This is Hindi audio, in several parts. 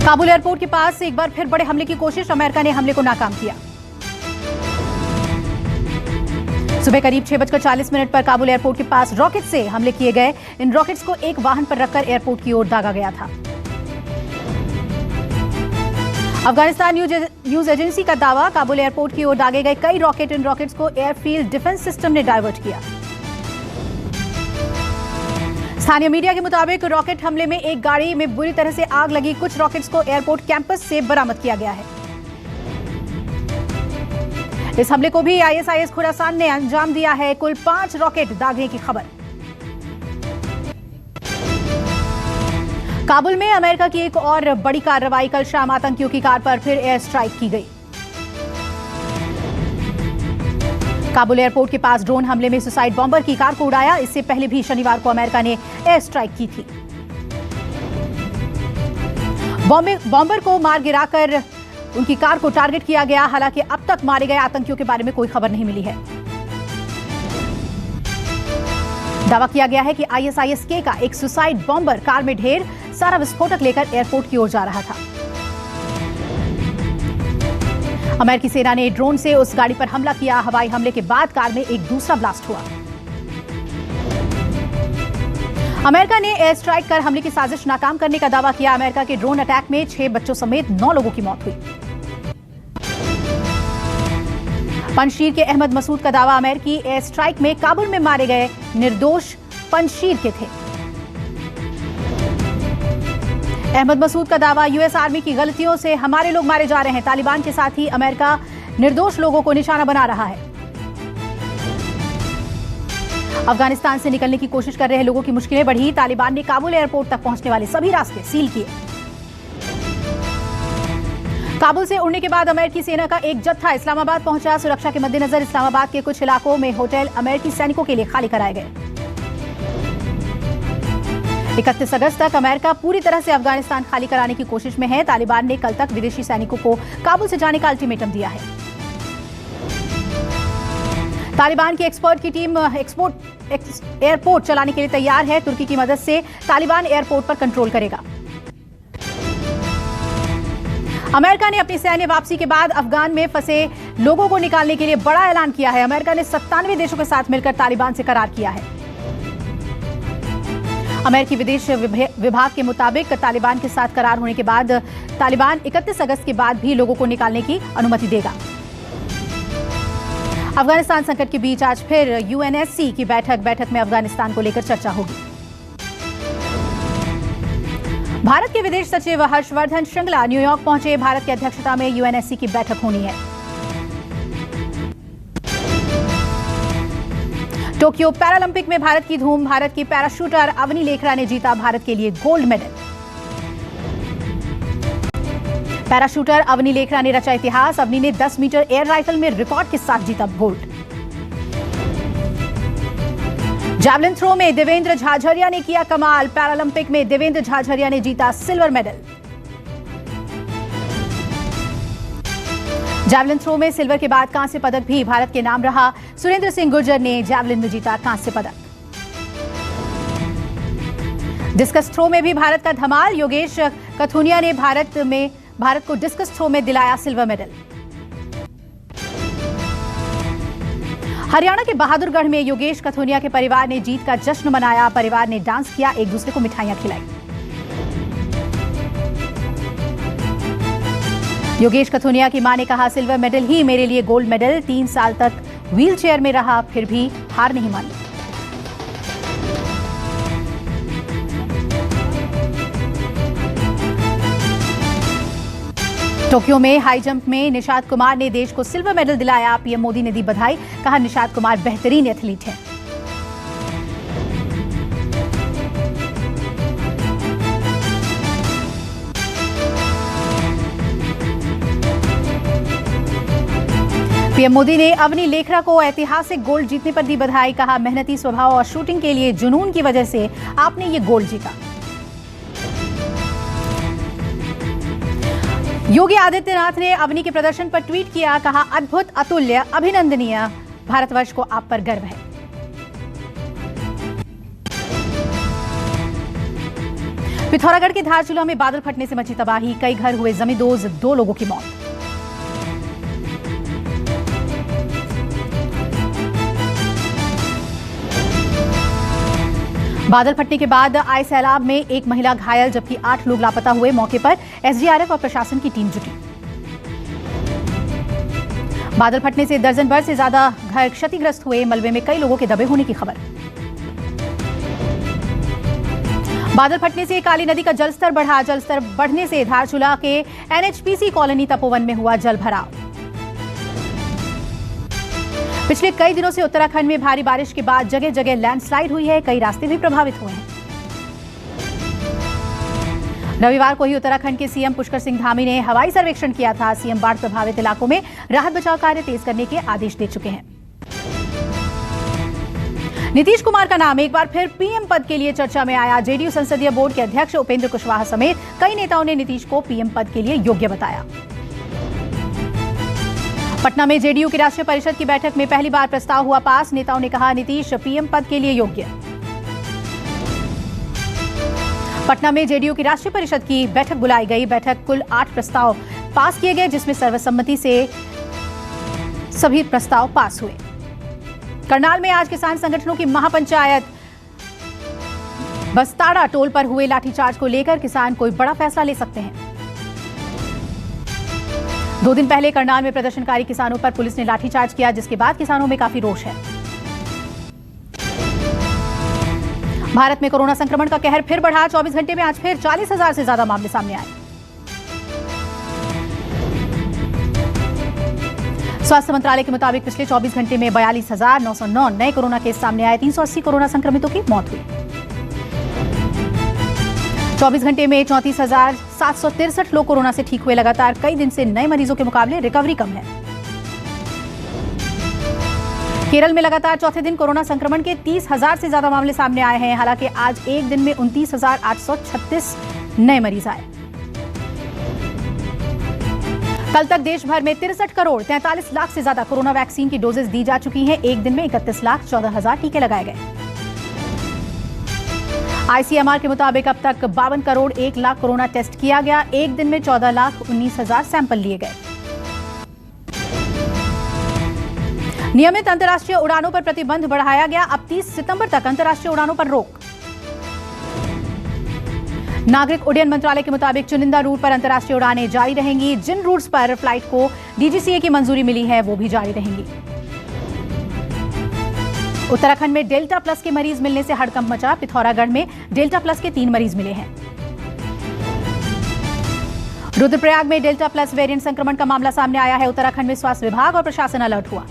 काबुल एयरपोर्ट के पास एक बार फिर बड़े हमले की कोशिश, अमेरिका ने हमले को नाकाम किया। सुबह करीब 6:40 पर काबुल एयरपोर्ट के पास रॉकेट से हमले किए गए। इन रॉकेट्स को एक वाहन पर रखकर एयरपोर्ट की ओर दागा गया था। अफगानिस्तान न्यूज एजेंसी का दावा, काबुल एयरपोर्ट की ओर दागे गए कई रॉकेट, इन रॉकेट्स को एयरफील्ड डिफेंस सिस्टम ने डायवर्ट किया। स्थानीय मीडिया के मुताबिक रॉकेट हमले में एक गाड़ी में बुरी तरह से आग लगी। कुछ रॉकेट्स को एयरपोर्ट कैंपस से बरामद किया गया है। इस हमले को भी आईएसआईएस खुरासान ने अंजाम दिया है। कुल 5 रॉकेट दागने की खबर। काबुल में अमेरिका की एक और बड़ी कार्रवाई, कल शाम आतंकियों की कार पर फिर एयर स्ट्राइक की गई। काबुल एयरपोर्ट के पास ड्रोन हमले में सुसाइड बॉम्बर की कार को उड़ाया। इससे पहले भी शनिवार को अमेरिका ने एयर स्ट्राइक की थी। बॉम्बर को मार गिराकर उनकी कार को टारगेट किया गया। हालांकि अब तक मारे गए आतंकियों के बारे में कोई खबर नहीं मिली है। दावा किया गया है कि आईएसआईएस के का एक सुसाइड बॉम्बर कार में ढेर सारा विस्फोटक लेकर एयरपोर्ट की ओर जा रहा था। अमेरिकी सेना ने ड्रोन से उस गाड़ी पर हमला किया। हवाई हमले के बाद कार में एक दूसरा ब्लास्ट हुआ। अमेरिका ने एयर स्ट्राइक कर हमले की साजिश नाकाम करने का दावा किया। अमेरिका के ड्रोन अटैक में 6 बच्चों समेत 9 लोगों की मौत हुई। पंजशीर के अहमद मसूद का दावा, अमेरिकी एयर स्ट्राइक में काबुल में मारे गए निर्दोष पंजशीर के थे। अहमद मसूद का दावा, यूएस आर्मी की गलतियों से हमारे लोग मारे जा रहे हैं। तालिबान के साथ ही अमेरिका निर्दोष लोगों को निशाना बना रहा है। अफगानिस्तान से निकलने की कोशिश कर रहे लोगों की मुश्किलें बढ़ी। तालिबान ने काबुल एयरपोर्ट तक पहुंचने वाले सभी रास्ते सील किए। काबुल से उड़ने के बाद अमेरिकी सेना का एक जत्था इस्लामाबाद पहुंचा। सुरक्षा के मद्देनजर इस्लामाबाद के कुछ इलाकों में होटल अमेरिकी सैनिकों के लिए खाली कराए गए। 31 अगस्त तक अमेरिका पूरी तरह से अफगानिस्तान खाली कराने की कोशिश में है। तालिबान ने कल तक विदेशी सैनिकों को काबुल से जाने का अल्टीमेटम दिया है। तालिबान की एक्सपर्ट की टीम एयरपोर्ट चलाने के लिए तैयार है। तुर्की की मदद से तालिबान एयरपोर्ट पर कंट्रोल करेगा। अमेरिका ने अपनी सैन्य वापसी के बाद अफगान में फंसे लोगों को निकालने के लिए बड़ा ऐलान किया है। अमेरिका ने 97 देशों के साथ मिलकर तालिबान से करार किया है। अमेरिकी विदेश विभाग के मुताबिक तालिबान के साथ करार होने के बाद तालिबान 31 अगस्त के बाद भी लोगों को निकालने की अनुमति देगा। अफगानिस्तान संकट के बीच आज फिर यूएनएससी की बैठक में अफगानिस्तान को लेकर चर्चा होगी। भारत के विदेश सचिव हर्षवर्धन श्रृंगला न्यूयॉर्क पहुंचे। भारत की अध्यक्षता में यूएनएससी की बैठक होनी है। टोक्यो पैरालंपिक में भारत की धूम। भारत की पैराशूटर अवनी लेखरा ने जीता भारत के लिए gold medal. Para shooter Avani Lekhara ने रचा इतिहास। अवनी ने 10 मीटर एयर राइफल में रिकॉर्ड के साथ जीता गोल्ड। जैवलिन थ्रो में देवेंद्र झाझरिया ने किया कमाल। पैरालंपिक में देवेंद्र झाझरिया ने जीता सिल्वर मेडल। जैवलिन थ्रो में सिल्वर के बाद कांस्य पदक भी भारत के नाम रहा। सुरेंद्र सिंह गुर्जर ने जैवलिन में जीता कांस्य पदक। डिस्कस थ्रो में भी भारत का धमाल। योगेश कथुनिया ने भारत को डिस्कस थ्रो में दिलाया सिल्वर मेडल। हरियाणा के बहादुरगढ़ में योगेश कथुनिया के परिवार ने जीत का जश्न मनाया। परिवार ने डांस किया, एक दूसरे को मिठाइयां खिलाई। योगेश कथुनिया की मां ने कहा, सिल्वर मेडल ही मेरे लिए गोल्ड मेडल। 3 साल तक व्हील चेयर में रहा, फिर भी हार नहीं मानी। टोक्यो में हाई जंप में निषाद कुमार ने देश को सिल्वर मेडल दिलाया। पीएम मोदी ने दी बधाई, कहा निषाद कुमार बेहतरीन एथलीट हैं। पीएम मोदी ने अवनी लेखरा को ऐतिहासिक गोल्ड जीतने पर दी बधाई, कहा मेहनती स्वभाव और शूटिंग के लिए जुनून की वजह से आपने ये गोल्ड जीता। योगी आदित्यनाथ ने अवनी के प्रदर्शन पर ट्वीट किया, कहा अद्भुत, अतुल्य, अभिनंदनीय, भारतवर्ष को आप पर गर्व है। पिथौरागढ़ के धारचूला में बादल फटने से मची तबाही, कई घर हुए जमींदोज, 2 लोगों की मौत। बादल फटने के बाद आए सैलाब में एक महिला घायल जबकि 8 लोग लापता हुए। मौके पर एसडीआरएफ और प्रशासन की टीम जुटी। बादल फटने से दर्जन भर से ज्यादा घर क्षतिग्रस्त हुए। मलबे में कई लोगों के दबे होने की खबर। बादल फटने से काली नदी का जलस्तर बढ़ा। जलस्तर बढ़ने से धारचूला के एनएचपीसी कॉलोनी तपोवन में हुआ जल भराव। पिछले कई दिनों से उत्तराखंड में भारी बारिश के बाद जगह जगह लैंडस्लाइड हुई है। कई रास्ते भी प्रभावित हुए हैं। रविवार को ही उत्तराखंड के सीएम पुष्कर सिंह धामी ने हवाई सर्वेक्षण किया था। सीएम बाढ़ प्रभावित इलाकों में राहत बचाव कार्य तेज करने के आदेश दे चुके हैं। नीतीश कुमार का नाम एक बार फिर पीएम पद के लिए चर्चा में आया। जेडीयू संसदीय बोर्ड के अध्यक्ष उपेंद्र कुशवाहा समेत कई नेताओं ने नीतीश को पीएम पद के लिए योग्य बताया। पटना में जेडीयू की राष्ट्रीय परिषद की बैठक में पहली बार प्रस्ताव हुआ पास। नेताओं ने कहा नीतीश पीएम पद के लिए योग्य। पटना में जेडीयू की राष्ट्रीय परिषद की बैठक बुलाई गई। बैठक कुल 8 प्रस्ताव पास किए गए, जिसमें सर्वसम्मति से सभी प्रस्ताव पास हुए। करनाल में आज किसान संगठनों की महापंचायत। बस्ताड़ा टोल पर हुए लाठीचार्ज को लेकर किसान कोई बड़ा फैसला ले सकते हैं। 2 दिन पहले करनाल में प्रदर्शनकारी किसानों पर पुलिस ने लाठीचार्ज किया, जिसके बाद किसानों में काफी रोष है। भारत में कोरोना संक्रमण का कहर फिर बढ़ा। 24 घंटे में आज फिर 40,000 से ज्यादा मामले सामने आए। स्वास्थ्य मंत्रालय के मुताबिक पिछले 24 घंटे में 42,909 नए कोरोना केस सामने आए। 380 कोरोना संक्रमितों की मौत हुई। 24 घंटे में 34,763 लोग कोरोना से ठीक हुए। लगातार कई दिन से नए मरीजों के मुकाबले रिकवरी कम है। केरल में लगातार चौथे दिन कोरोना संक्रमण के 30,000 से ज्यादा मामले सामने आए हैं। हालांकि आज एक दिन में 29,836 नए मरीज आए। कल तक देश भर में 63 करोड़ 43 लाख से ज्यादा कोरोना वैक्सीन की डोजेज दी जा चुकी हैं। एक दिन में 31,14,000 टीके लगाए गए। आईसीएमआर के मुताबिक अब तक 52 करोड़ 1 लाख कोरोना टेस्ट किया गया। एक दिन में 14,19,000 सैंपल लिए गए। नियमित अंतर्राष्ट्रीय उड़ानों पर प्रतिबंध बढ़ाया गया। अब 30 सितंबर तक अंतर्राष्ट्रीय उड़ानों पर रोक। नागरिक उड्डयन मंत्रालय के मुताबिक चुनिंदा रूट पर अंतर्राष्ट्रीय उड़ानें जारी रहेंगी। जिन रूट्स पर फ्लाइट को डीजीसीए की मंजूरी मिली है वो भी जारी रहेंगी। उत्तराखंड में डेल्टा प्लस के मरीज मिलने से हड़कंप मचा। पिथौरागढ़ में डेल्टा प्लस के 3 मरीज मिले हैं। रुद्रप्रयाग में डेल्टा प्लस वेरिएंट संक्रमण का मामला सामने आया है। उत्तराखंड में स्वास्थ्य विभाग और प्रशासन अलर्ट हुआ।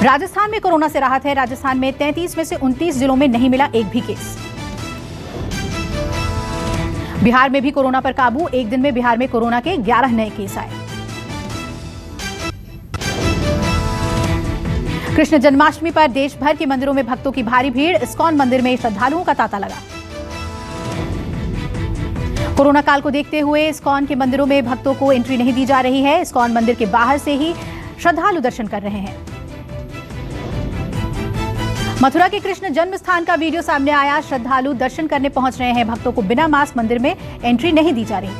राजस्थान में कोरोना से राहत है। राजस्थान में 33 में से 29 जिलों में नहीं मिला एक भी केस। बिहार में भी कोरोना पर काबू। एक दिन में बिहार में कोरोना के 11 नए केस आए। कृष्ण जन्माष्टमी पर देश भर के मंदिरों में भक्तों की भारी भीड़। इस्कॉन मंदिर में श्रद्धालुओं का तांता लगा। कोरोना काल को देखते हुए इस्कॉन के मंदिरों में भक्तों को एंट्री नहीं दी जा रही है। इस्कॉन मंदिर के बाहर से ही श्रद्धालु दर्शन कर रहे हैं। मथुरा के कृष्ण जन्म स्थान का वीडियो सामने आया। श्रद्धालु दर्शन करने पहुंच रहे हैं। भक्तों को बिना मास्क मंदिर में एंट्री नहीं दी जा रही।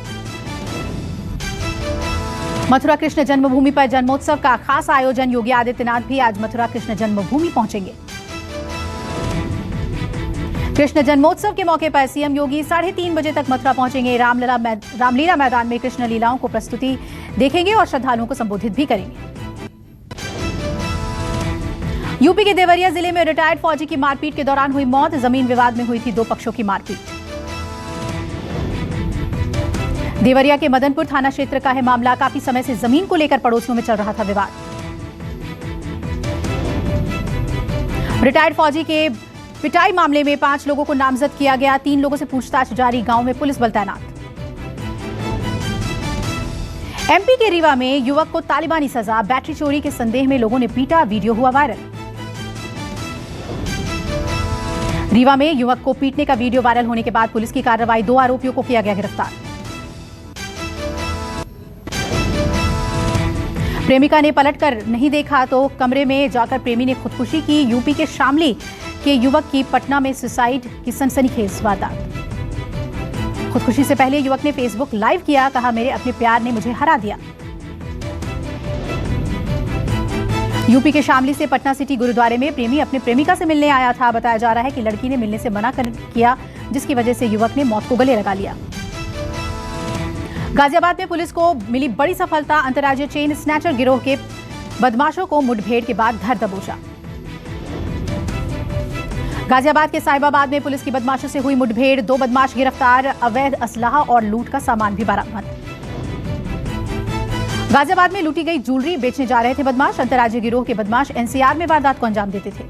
मथुरा कृष्ण जन्मभूमि पर जन्मोत्सव का खास आयोजन। योगी आदित्यनाथ भी आज मथुरा कृष्ण जन्मभूमि पहुंचेंगे। कृष्ण जन्मोत्सव के मौके पर सीएम योगी 3:30 बजे तक मथुरा पहुंचेंगे। रामलीला मैदान में कृष्ण लीलाओं को प्रस्तुति देखेंगे और श्रद्धालुओं को संबोधित भी करेंगे। यूपी के देवरिया जिले में रिटायर्ड फौजी की मारपीट के दौरान हुई मौत। जमीन विवाद में हुई थी 2 पक्षों की मारपीट। देवरिया के मदनपुर थाना क्षेत्र का है मामला। काफी समय से जमीन को लेकर पड़ोसियों में चल रहा था विवाद। रिटायर्ड फौजी के पिटाई मामले में 5 लोगों को नामजद किया गया। 3 लोगों से पूछताछ जारी। गांव में पुलिस बल तैनात। एमपी के रीवा में युवक को तालिबानी सजा। बैटरी चोरी के संदेह में लोगों ने पीटा। वीडियो हुआ वायरल। रीवा में युवक को पीटने का वीडियो वायरल होने के बाद पुलिस की कार्रवाई। 2 आरोपियों को किया गया गिरफ्तार। प्रेमिका ने पलटकर नहीं देखा तो कमरे में जाकर प्रेमी ने खुदकुशी की। यूपी के शामली के युवक की पटना में सुसाइड की सनसनीखेज वारदात। खुदकुशी से पहले युवक ने फेसबुक लाइव किया, कहा मेरे अपने प्यार ने मुझे हरा दिया। यूपी के शामली से पटना सिटी गुरुद्वारे में प्रेमी अपने प्रेमिका से मिलने आया था। बताया जा रहा है कि लड़की ने मिलने से मना किया, जिसकी वजह से युवक ने मौत को गले लगा लिया। गाजियाबाद में पुलिस को मिली बड़ी सफलता। अंतर्राज्यीय चेन स्नैचर गिरोह के बदमाशों को मुठभेड़ के बाद धर दबोचा। गाजियाबाद के साहिबाबाद में पुलिस की बदमाशों से हुई मुठभेड़, 2 बदमाश गिरफ्तार, अवैध असलाहा और लूट का सामान भी बरामद। गाजियाबाद में लूटी गई ज्वेलरी बेचने जा रहे थे बदमाश। अंतर्राज्यीय गिरोह के बदमाश एनसीआर में वारदात को अंजाम देते थे।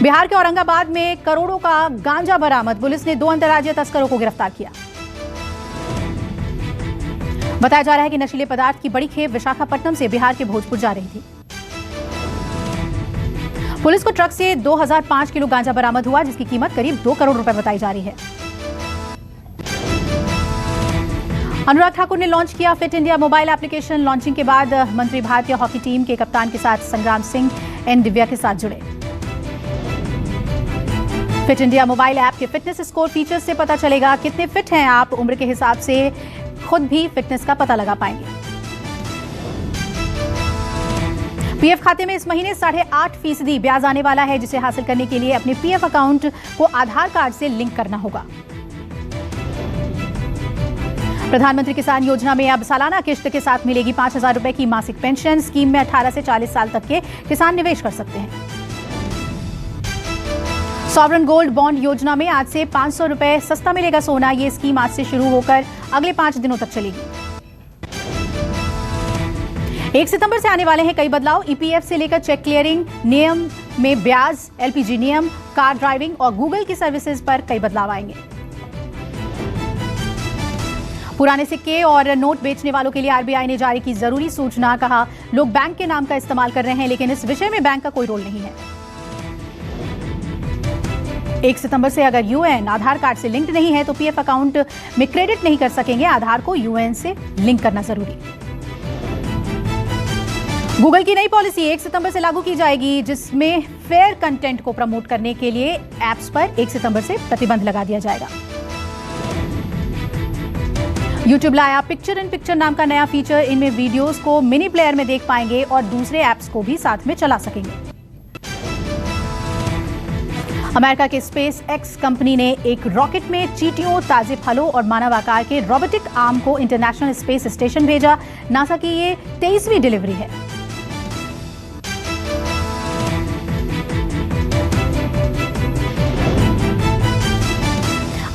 बिहार के औरंगाबाद में करोड़ों का गांजा बरामद। पुलिस ने 2 अंतर्राज्यीय तस्करों को गिरफ्तार किया। बताया जा रहा है कि नशीले पदार्थ की बड़ी खेप विशाखापट्टनम से बिहार के भोजपुर जा रही थी। पुलिस को ट्रक से 2005 किलो गांजा बरामद हुआ, जिसकी कीमत करीब 2 करोड़ रुपए बताई जा रही है। अनुराग ठाकुर ने लॉन्च किया fit India mobile application. Launching के बाद मंत्री भारतीय हॉकी टीम के कप्तान के साथ संग्राम सिंह एंड दिव्या के साथ जुड़े। फिट इंडिया मोबाइल ऐप के फिटनेस स्कोर फीचर्स से पता चलेगा कितने फिट हैं आप। उम्र के हिसाब से खुद भी फिटनेस का पता लगा पाएंगे। पीएफ खाते में इस महीने 8.5% ब्याज आने वाला है, जिसे हासिल करने के लिए अपने पीएफ अकाउंट को आधार कार्ड से लिंक करना होगा। प्रधानमंत्री किसान योजना में अब सालाना किश्त के साथ मिलेगी 5,000 रुपए की मासिक पेंशन। स्कीम में 18 से 40 साल तक के किसान निवेश कर सकते हैं। सॉवरन गोल्ड बॉन्ड योजना में आज से 500 रुपए सस्ता मिलेगा सोना। ये स्कीम आज से शुरू होकर अगले 5 दिनों तक चलेगी। 1 सितंबर से आने वाले हैं कई बदलाव। ईपीएफ से लेकर चेक क्लियरिंग नियम में ब्याज, एलपीजी नियम, कार ड्राइविंग और गूगल की सर्विसेज पर कई बदलाव आएंगे। पुराने सिक्के और नोट बेचने वालों के लिए आरबीआई ने जारी की जरूरी सूचना। कहा लोग बैंक के नाम का इस्तेमाल कर रहे हैं, लेकिन इस विषय में बैंक का कोई रोल नहीं है। 1 सितंबर से अगर यूएएन आधार कार्ड से लिंक्ड नहीं है तो पीएफ अकाउंट में क्रेडिट नहीं कर सकेंगे। आधार को यूएएन से लिंक करना जरूरी। गूगल की नई पॉलिसी 1 सितंबर से लागू की जाएगी, जिसमें फेयर कंटेंट को प्रमोट करने के लिए ऐप्स पर 1 सितंबर से प्रतिबंध लगा दिया जाएगा। यूट्यूब लाया पिक्चर इन पिक्चर नाम का नया फीचर। इनमें वीडियोस को मिनी प्लेयर में देख पाएंगे और दूसरे ऐप्स को भी साथ में चला सकेंगे। अमेरिका के स्पेस एक्स कंपनी ने एक रॉकेट में चींटियों, ताजे फलों और मानव आकार के रोबोटिक आर्म को इंटरनेशनल स्पेस स्टेशन भेजा। नासा की ये 23वीं डिलीवरी है।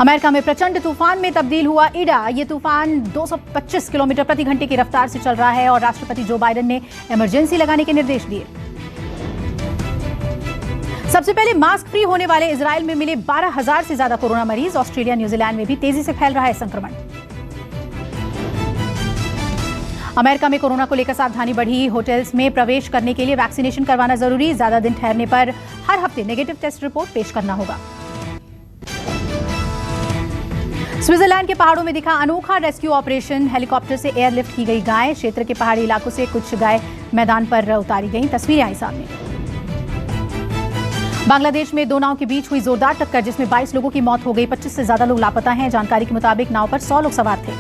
अमेरिका में प्रचंड तूफान में तब्दील हुआ ईडा। ये तूफान 225 किलोमीटर प्रति घंटे की रफ्तार से चल रहा है और राष्ट्रपति जो बाइडेन ने इमरजेंसी लगाने के निर्देश दिए। सबसे पहले मास्क फ्री होने वाले इजराइल में मिले 12,000 से ज्यादा कोरोना मरीज। ऑस्ट्रेलिया, न्यूजीलैंड में भी तेजी से फैल रहा है संक्रमण। अमेरिका में कोरोना को लेकर सावधानी बढ़ी। होटल्स में प्रवेश करने के लिए वैक्सीनेशन करवाना जरूरी। ज्यादा दिन ठहरने पर हर हफ्ते नेगेटिव टेस्ट रिपोर्ट पेश करना होगा। स्विट्जरलैंड के पहाड़ों में दिखा अनोखा रेस्क्यू ऑपरेशन। हेलीकॉप्टर से एयरलिफ्ट की गई गाय। क्षेत्र के पहाड़ी इलाकों से कुछ गाय मैदान पर उतारी गईं। तस्वीरें आई सामने। बांग्लादेश में 2 नाव के बीच हुई जोरदार टक्कर, जिसमें 22 लोगों की मौत हो गई। 25 से ज्यादा लोग लापता हैं। जानकारी के मुताबिक नाव पर 100 लोग सवार थे।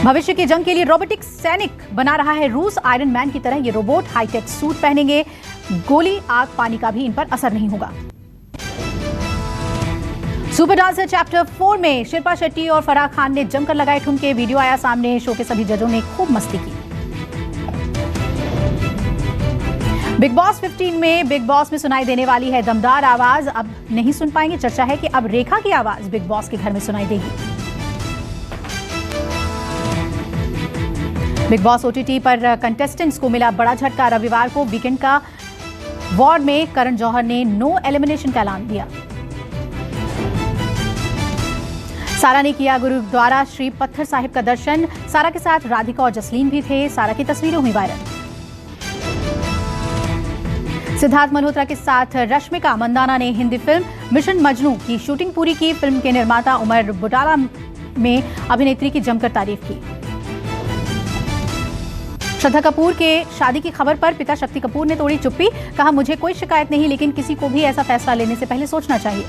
भविष्य की जंग के लिए रोबोटिक सैनिक बना रहा है रूस। आयरन मैन की तरह ये रोबोट हाईटेक सूट पहनेंगे। गोली, आग, पानी का भी इन पर असर नहीं होगा। सुपर डांसर चैप्टर 4 में शिल्पा शेट्टी और फराह खान ने जमकर लगाए ठुमके। वीडियो आया सामने। शो के सभी जजों ने खूब मस्ती की। बिग बॉस 15 में बिग बॉस में सुनाई देने वाली है दमदार आवाज। अब नहीं सुन पाएंगे। चर्चा है कि अब रेखा की आवाज बिग बॉस के घर में सुनाई देगी। बिग बॉस ओटीटी पर कंटेस्टेंट्स को मिला बड़ा झटका। रविवार को वीकेंड का वार्ड में करण जौहर ने नो एलिमिनेशन का ऐलान दिया। सारा ने किया गुरुद्वारा श्री पत्थर साहिब का दर्शन। सारा के साथ राधिका और जसलीन भी थे। सारा की तस्वीरें हुई वायरल। सिद्धार्थ मल्होत्रा के साथ रश्मिका मंदाना ने हिंदी फिल्म मिशन मजनू की शूटिंग पूरी की। फिल्म के निर्माता उमर बुटाला में अभिनेत्री की जमकर तारीफ की। श्रद्धा कपूर के शादी की खबर पर पिता शक्ति कपूर ने तोड़ी चुप्पी, कहा मुझे कोई शिकायत नहीं, लेकिन किसी को भी ऐसा फैसला लेने से पहले सोचना चाहिए।